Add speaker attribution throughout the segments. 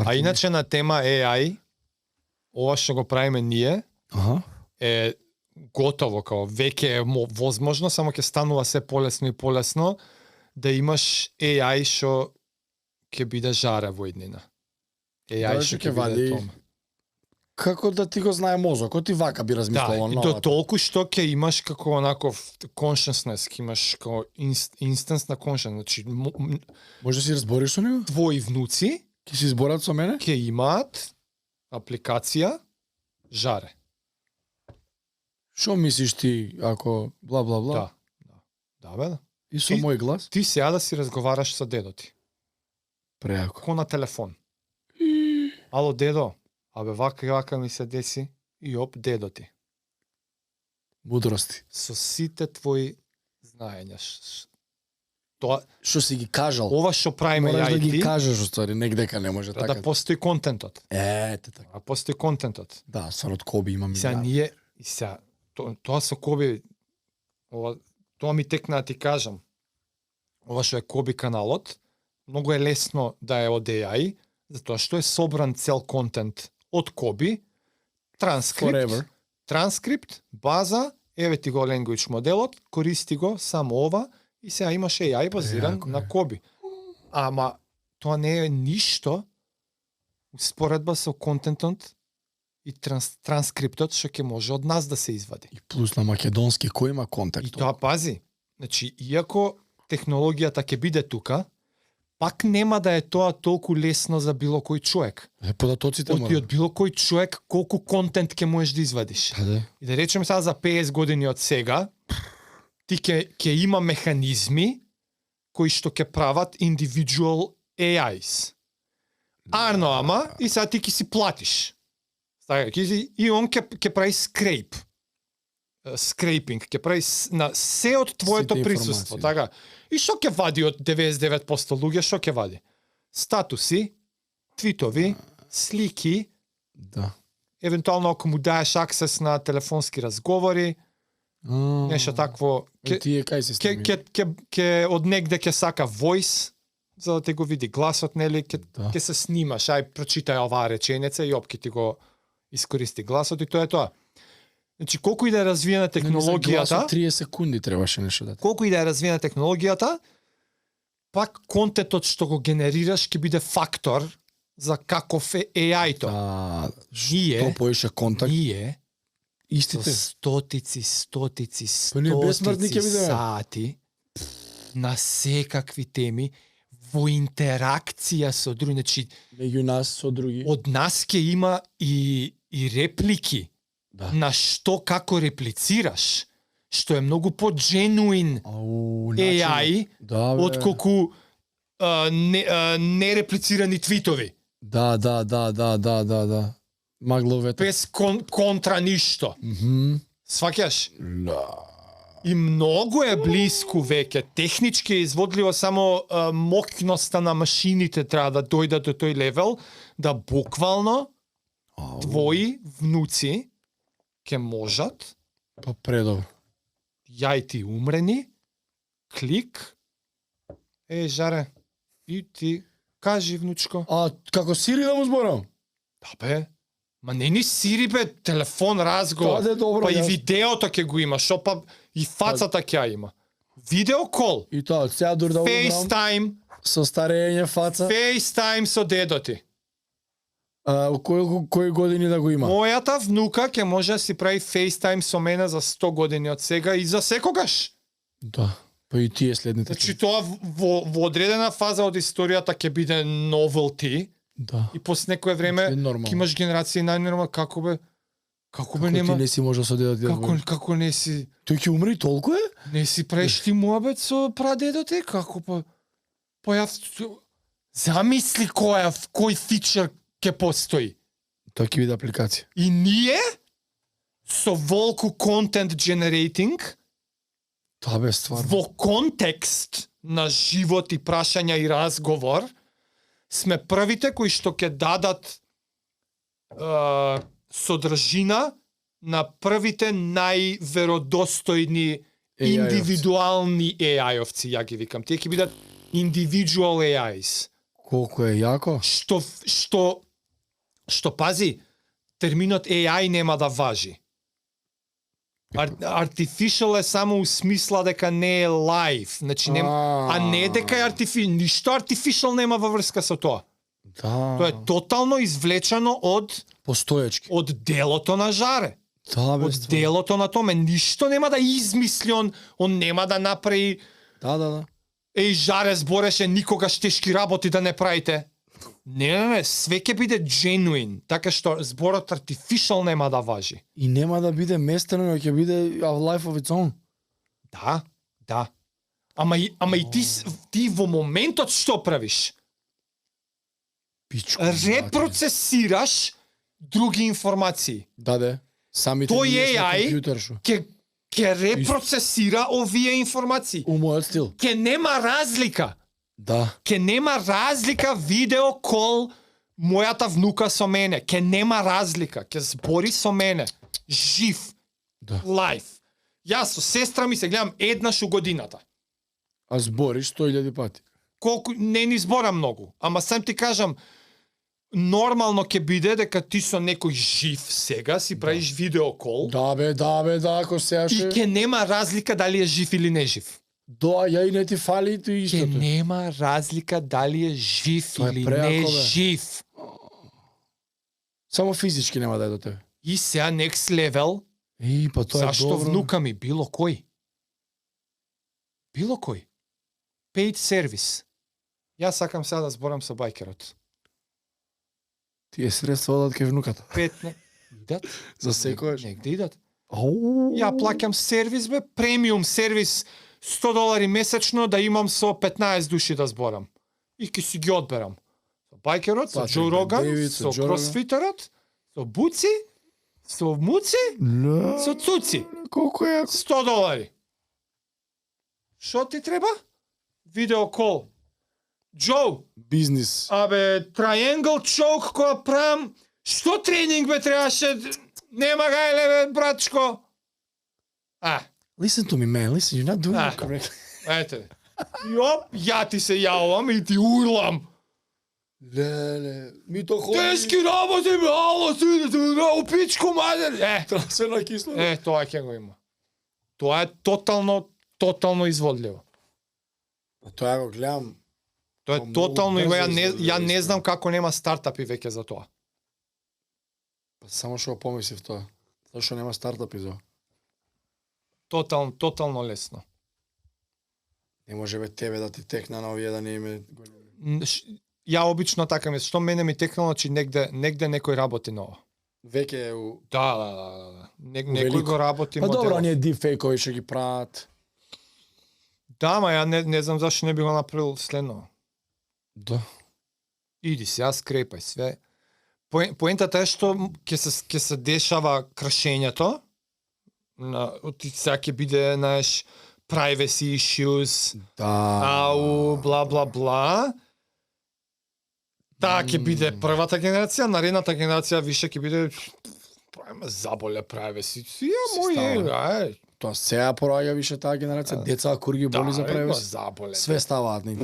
Speaker 1: А иначе на тема AI, ова што го правиме ние, е готово, као веќе е возможно, само ќе станува се полесно и полесно да имаш AI што ќе биде жаре во иднина. AI што ќе биде тоа.
Speaker 2: Како да ти го знае мозокот и вака би размислувал
Speaker 1: Да, и до толку што ќе имаш како онаков consciousness, ќе имаш како instance на consciousness, значи
Speaker 2: може да си разбориш со него?
Speaker 1: Твои внуци
Speaker 2: ќе се изборат со мене?
Speaker 1: Ќе имаат апликација жаре.
Speaker 2: Што мислиш ти ако бла бла бла?
Speaker 1: Да бе.
Speaker 2: И со мој глас?
Speaker 1: Ти сега да си разговараш со дедо ти.
Speaker 2: Преако.
Speaker 1: Ко на телефон. Ало дедо, абе вака и вака ми се деси и оп дедо ти.
Speaker 2: Мудрости.
Speaker 1: Со сите твои знаења. Тоа
Speaker 2: што си ги кажал.
Speaker 1: Ова што правиме ја и ти.
Speaker 2: Можеш да ги кажеш уствари, негдека не може така.
Speaker 1: Да постои контентот.
Speaker 2: Така.
Speaker 1: А постои контентот.
Speaker 2: Да, со од Коби имам.
Speaker 1: Сега ние и сега тоа со Коби ова тоа ми текна да ти кажам. Ова што е Коби каналот, многу е лесно да е од AI, затоа што е собран цел контент од Коби, транскрипт, база, еве ти го language моделот, користи го само ова и сега имаш AI базиран на Коби. Ама тоа не е ништо споредба со контентот и транскриптот што ќе може од нас да се извади.
Speaker 2: И плюс на македонски кој има контакт?
Speaker 1: И тоа пази. Значи, иако технологијата ќе биде тука, пак нема да е тоа толку лесно за било кој човек.
Speaker 2: Податоците
Speaker 1: мора. Од било кој човек колку контент ќе можеш да извадиш. И да речеме сега за 50 години од сега, ти ќе има механизми кои што ќе прават individual AIs. Арно ама, и сега ти ќе си платиш. И он ќе прави скрейпинг, ќе прави на се од твоето присуство, така. И што ќе вади од 99% луѓе, што ќе вади? Статуси, твитови, слики, евентуално ако му даеш аксес на телефонски разговори, нешто такво, ќе од негде ќе сака voice, за да те го види гласот, нели, ќе се снимаш, ај прочитај оваа реченица и опки ти го искористи гласот и тоа е тоа. Значи, колку и да е развиена технологијата...
Speaker 2: 30 секунди требаше нешто да...
Speaker 1: Колку и да е развиена технологијата, пак контентот што го генерираш ќе биде фактор за каков е AI-то.
Speaker 2: Што поише контакт?
Speaker 1: Ние,
Speaker 2: истите
Speaker 1: стотици сати на секакви теми во интеракција со други, значи
Speaker 2: меѓу нас со други.
Speaker 1: Од нас ќе има и реплики. На што како реплицираш, што е многу по-genuine AI отколку нереплицирани твитови.
Speaker 2: Да. Магловете.
Speaker 1: Без контра ништо. Сваќаш? И многу е блиску веќе. Технички е изводливо, само моќноста на машините треба да дојдат до тој левел, да буквално твои внуци ќе можат
Speaker 2: предобро.
Speaker 1: Ја и ти умрени, клик, жаре, и ти кажи внучко.
Speaker 2: А како Сири да му зборам?
Speaker 1: Да бе, ма не ни Сири бе, телефон, разговор, па и видеото ќе го има, шо па и фацата ќе ја има. Видео кол.
Speaker 2: И тоа, сега дур да
Speaker 1: FaceTime.
Speaker 2: Со старење фаца.
Speaker 1: FaceTime со дедо ти.
Speaker 2: Кои години да го има?
Speaker 1: Мојата внука ќе може да си прави FaceTime со мене за 100 години од сега и за секогаш.
Speaker 2: Да, па и тие следните.
Speaker 1: Значи тоа во одредена фаза од историјата ќе биде novelty.
Speaker 2: Да.
Speaker 1: И после некое време ќе имаш генерација најнормално како бе нема.
Speaker 2: Ти не си можел со дедо ти.
Speaker 1: Како не си?
Speaker 2: Тој ќе умре толку е?
Speaker 1: Не си правиш ти муабет со прадедо ти, како па ја замисли кој фичер ќе постои.
Speaker 2: Тоа ќе биде апликација.
Speaker 1: И ние со волку content generating
Speaker 2: тоа бе стварно.
Speaker 1: Во контекст на живот и прашања и разговор сме првите кои што ќе дадат содржина на првите најверодостојни индивидуални AI-овци, ја ги викам. Тие ќе бидат individual AIs.
Speaker 2: Колку е јако?
Speaker 1: Што пази, терминот AI нема да важи. Artificial е само у смисла дека не е live, значи а не дека е ништо artificial нема во врска со тоа.
Speaker 2: Да.
Speaker 1: Тоа е тотално извлечено од
Speaker 2: Постоечки.
Speaker 1: делото на Жаре.
Speaker 2: Да, бе.
Speaker 1: Од делото на томе. Ништо нема да измисли он нема да направи
Speaker 2: Да.
Speaker 1: Жаре збореше никогаш тешки работи да не правите. Не, све ќе биде genuine, така што зборот artificial нема да важи.
Speaker 2: И нема да биде местено, но ќе биде a life of its own.
Speaker 1: Да. Ама и ти во моментот што правиш?
Speaker 2: Пичко.
Speaker 1: Репроцесираш други информации.
Speaker 2: Да. Самите
Speaker 1: Тој
Speaker 2: ние сме
Speaker 1: AI
Speaker 2: компјутер шо.
Speaker 1: ќе репроцесира овие информации.
Speaker 2: У мојот стил.
Speaker 1: Ќе нема разлика.
Speaker 2: Да.
Speaker 1: Ќе нема разлика видео кол мојата внука со мене. Ќе нема разлика. Ќе збори со мене. Жив.
Speaker 2: Да.
Speaker 1: Лайф. Јас со сестра ми се гледам еднаш у годината.
Speaker 2: А збориш 100.000 пати.
Speaker 1: Колку не ни збора многу, ама сам ти кажам, нормално ќе биде дека ти со некој жив сега си правиш видео кол
Speaker 2: Да, ако
Speaker 1: и
Speaker 2: сеаше.
Speaker 1: ќе нема разлика дали е жив или не жив.
Speaker 2: Ја и не ти фали и ти
Speaker 1: Ќе
Speaker 2: истото.
Speaker 1: нема разлика дали е жив
Speaker 2: Тоа е
Speaker 1: или
Speaker 2: преако,
Speaker 1: не
Speaker 2: бе.
Speaker 1: жив.
Speaker 2: Само физички нема да е до тебе.
Speaker 1: И сега next level,
Speaker 2: Па тоа е
Speaker 1: зашто
Speaker 2: добро.
Speaker 1: внука ми, било кој. Paid service. Јас сакам сега да зборам со бајкерот.
Speaker 2: Тие средства одат кај внуката.
Speaker 1: 5 не... Идат?
Speaker 2: За секојаш.
Speaker 1: Негде идат.
Speaker 2: Ау.
Speaker 1: Ја плаќам сервис, бе, премиум сервис, $100 месечно да имам со 15 души да зборам. И ќе си ги одберам. Со бајкерот, со
Speaker 2: Патрик
Speaker 1: Джо Роган,
Speaker 2: Дэвид,
Speaker 1: со
Speaker 2: Джо Роган.
Speaker 1: кросфитерот, со Буци, со Муци, со Цуци.
Speaker 2: Колку е?
Speaker 1: $100. Шо ти треба? Видео кол. Джо,
Speaker 2: Бизнис.
Speaker 1: абе, triangle choke која правам, што тренинг бе требаше? Нема гајле бе, братчко.
Speaker 2: Listen to me, man. Listen, you're not doing it correctly.
Speaker 1: Ете. Јоп, ја ти се јавам и ти урлам.
Speaker 2: Леле, ми то ходи.
Speaker 1: Тешки работи, бе, ало, ти, у пичку мадер.
Speaker 2: Трансферна кислора.
Speaker 1: Тоа ќе го има. Тоа е тотално изводливо.
Speaker 2: Тоа го гледам.
Speaker 1: Тоа
Speaker 2: Па
Speaker 1: е
Speaker 2: многу
Speaker 1: тотално и
Speaker 2: брзо
Speaker 1: ја не
Speaker 2: изводливо,
Speaker 1: знам како нема стартапи веќе за тоа.
Speaker 2: Па само што помислив тоа. Зашто нема стартапи за?
Speaker 1: Тотално лесно.
Speaker 2: Не може бе тебе да ти текна на овие да не име
Speaker 1: Ја обично така ми, што мене ми текнало, че негде некој работи на ова.
Speaker 2: веќе е у.
Speaker 1: Да. Некој
Speaker 2: Велико.
Speaker 1: го работи
Speaker 2: Па добро,
Speaker 1: моделот.
Speaker 2: оние дипфейкови што ги прават.
Speaker 1: Да, ма ја не знам зашто не би го направил следно.
Speaker 2: Да.
Speaker 1: Иди сега, скрепај све. Поентата е што ќе се дешава кршењето. Ти сега ќе биде, знаеш, privacy issues,
Speaker 2: Да.
Speaker 1: бла бла бла. Таа ќе биде првата генерација, наредната генерација више ќе биде правиме заболе privacy. Ја мој е,
Speaker 2: Тоа сега пораѓа више таа генерација, деца кур ги боли за
Speaker 1: го
Speaker 2: превес.
Speaker 1: заболе.
Speaker 2: Све ставаат ни.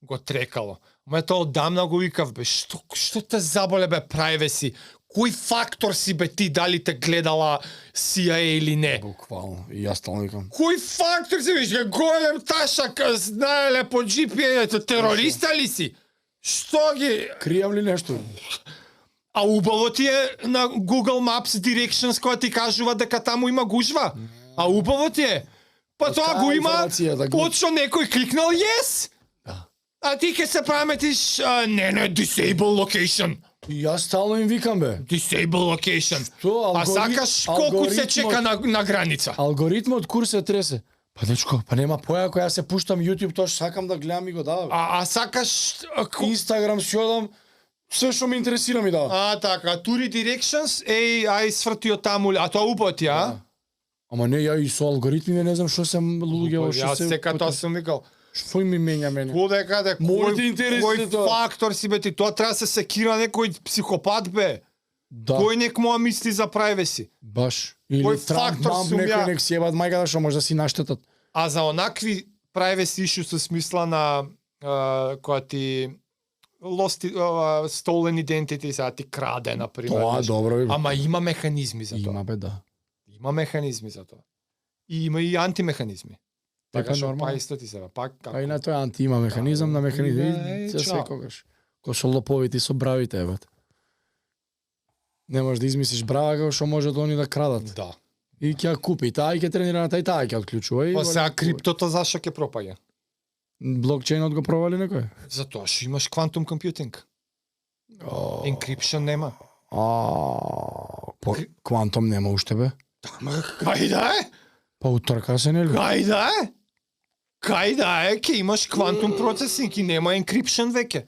Speaker 1: Го трекало. Ма тоа одамна го викав бе, што те заболе бе privacy? Кој фактор си бе ти дали те гледала CIA или не?
Speaker 2: Буквално. И јас стално викам.
Speaker 1: Кој фактор си виж, голем ташак, знаеле по GPS, терориста ли си? Што ги...
Speaker 2: Кријам ли нешто?
Speaker 1: А убаво ти е на Google Maps Directions која ти кажува дека таму има гужва? А убаво ти е? Па тоа
Speaker 2: таа
Speaker 1: го има
Speaker 2: информација да го-
Speaker 1: од што некој кликнал yes.
Speaker 2: Да.
Speaker 1: А ти ке се паметиш, не, disable location.
Speaker 2: И јас стално им викам бе.
Speaker 1: Disable location.
Speaker 2: Што,
Speaker 1: А сакаш колку се чека на граница?
Speaker 2: Алгоритмот кур се тресе. Па дечко, па нема поја која се пуштам YouTube, тоа што сакам да гледам и го дава. бе.
Speaker 1: А сакаш...
Speaker 2: Инстаграм си одам, се што ме интересира ми дава.
Speaker 1: Така, тури directions, ај сврти од таму, а тоа употи,
Speaker 2: Да. Ама не, ја и со алгоритми не знам што се луѓе, што
Speaker 1: Јас
Speaker 2: се...
Speaker 1: сека тоа сум викал.
Speaker 2: Што ми менја мене?
Speaker 1: Куде каде,
Speaker 2: Моите интереси
Speaker 1: кој
Speaker 2: тоа.
Speaker 1: фактор си бе ти, тоа треба се секира некој психопат бе.
Speaker 2: Да,
Speaker 1: Кој нек моја мисли за privacy.
Speaker 2: баш. Или
Speaker 1: Кој
Speaker 2: Трамп,
Speaker 1: фактор
Speaker 2: мам,
Speaker 1: сум
Speaker 2: некој
Speaker 1: ја?
Speaker 2: нек си ебат мајката што може да си наштетат.
Speaker 1: А за онакви privacy issue со смисла на која ти stolen identity, сега ти краде, например.
Speaker 2: Тоа добро ви.
Speaker 1: Ама има механизми за тоа.
Speaker 2: Има бе, да.
Speaker 1: Има механизми за тоа. И има и антимеханизми. Така што
Speaker 2: нормално.
Speaker 1: па исто ти се, па како?
Speaker 2: А и на тој анти има механизам на механизам
Speaker 1: Да,
Speaker 2: и
Speaker 1: е,
Speaker 2: се
Speaker 1: чао.
Speaker 2: секогаш. Ко со лоповите и со бравите, еве. Не можеш да измислиш брава како што може да они да крадат.
Speaker 1: Да.
Speaker 2: И ќе ја купи, таа и ќе тренира на тај, таа ќе отклучува и
Speaker 1: Па
Speaker 2: вали-
Speaker 1: сега криптото зашо ќе пропаѓа?
Speaker 2: блокчейнот го провали некој.
Speaker 1: Затоа што имаш квантум компјутинг.
Speaker 2: О,
Speaker 1: Encryption нема.
Speaker 2: по квантом нема уште бе.
Speaker 1: Ама кај да е?
Speaker 2: Па утрка се нели?
Speaker 1: Кај да е? Кај да е? Ке имаш квантум процесинг и нема encryption веќе.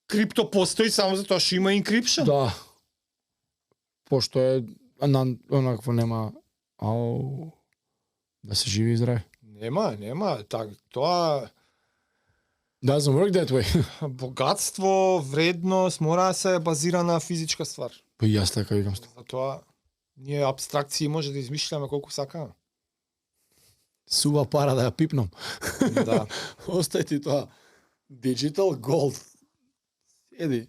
Speaker 1: Крипто постои само затоа што има encryption.
Speaker 2: Да. Пошто е онакво нема. Ау. Да се живи и здрави.
Speaker 1: Нема, тоа
Speaker 2: Doesn't work that way.
Speaker 1: богатство, вредност мора да се базира на физичка ствар.
Speaker 2: Па и јас така викам.
Speaker 1: Затоа ние абстракции може да измишляме колку сакаме.
Speaker 2: Сува пара да ја пипнам.
Speaker 1: Да.
Speaker 2: Остај ти тоа. Digital gold. Еди.